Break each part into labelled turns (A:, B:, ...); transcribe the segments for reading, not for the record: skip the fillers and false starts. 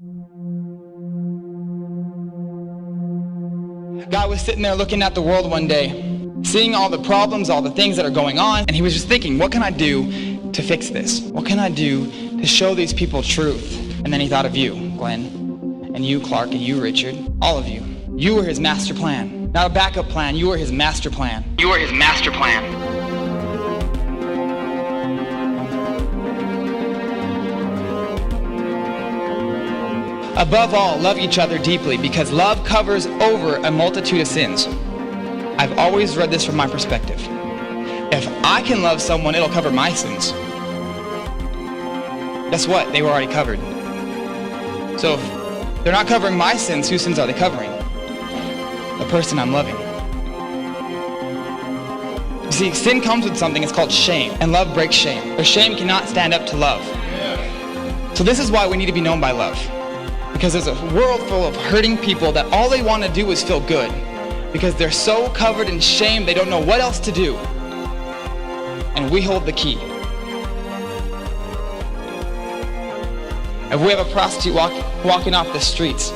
A: Guy was sitting there looking at the world one day, seeing all the problems, all the things that are going on, and he was just thinking, what can I do to fix this? What can I do to show these people truth? And then he thought of you, Glenn, and you, Clark, and you, Richard, all of you. You were his master plan. Not a backup plan, you were his master plan. You were his master plan. Above all, love each other deeply, because love covers over a multitude of sins. I've always read this from my perspective. If I can love someone, it'll cover my sins. Guess what? They were already covered. So if they're not covering my sins, whose sins are they covering? The person I'm loving. You see, sin comes with something, it's called shame, and love breaks shame. But shame cannot stand up to love. So this is why we need to be known by love. Because there's a world full of hurting people that all they want to do is feel good. Because they're so covered in shame, they don't know what else to do. And we hold the key. If we have a prostitute walking off the streets,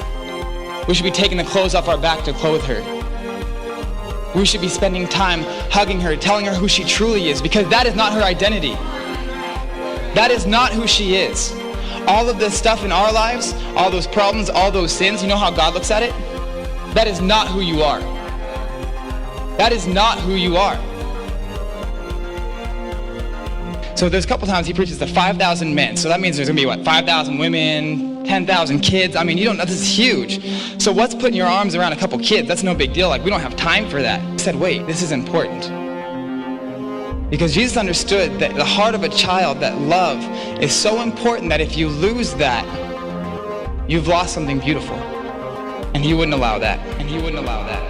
A: we should be taking the clothes off our back to clothe her. We should be spending time hugging her, telling her who she truly is, because that is not her identity. That is not who she is. All of this stuff in our lives, all those problems, all those sins, you know how God looks at it? That is not who you are. That is not who you are. So there's a couple times he preaches to 5,000 men. So that means there's going to be, what, 5,000 women, 10,000 kids. I mean, you don't know, this is huge. So what's putting your arms around a couple kids? That's no big deal. Like, we don't have time for that. He said, wait, this is important. Because Jesus understood that the heart of a child, that love, is so important that if you lose that, you've lost something beautiful. And he wouldn't allow that. And he wouldn't allow that.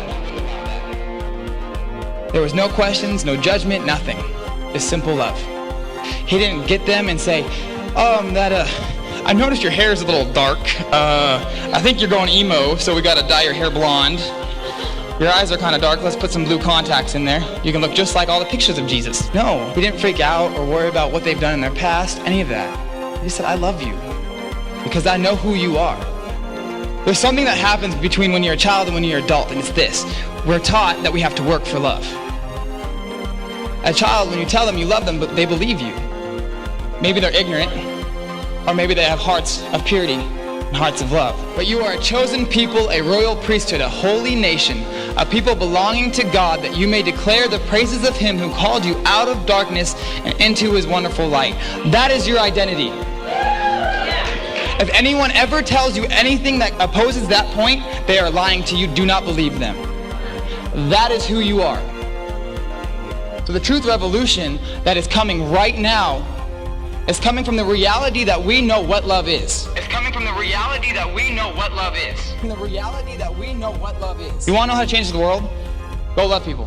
A: There was no questions, no judgment, nothing. Just simple love. He didn't get them and say, I noticed your hair is a little dark. I think you're going emo, so we gotta dye your hair blonde. Your eyes are kind of dark, let's put some blue contacts in there. You can look just like all the pictures of Jesus. No, he didn't freak out or worry about what they've done in their past, any of that. He said, I love you, because I know who you are. There's something that happens between when you're a child and when you're an adult, and it's this. We're taught that we have to work for love. A child, when you tell them you love them, but they believe you. Maybe they're ignorant, or maybe they have hearts of purity and hearts of love. But you are a chosen people, a royal priesthood, a holy nation, a people belonging to God, that you may declare the praises of him who called you out of darkness and into his wonderful light. That is your identity. If anyone ever tells you anything that opposes that point, they are lying to you. Do not believe them. That is who you are. So the truth revolution that is coming right now is coming from the reality that we know what love is. It's coming from the reality that we know what love is. From the reality that we know what love is. You want to know how to change the world? Go love people.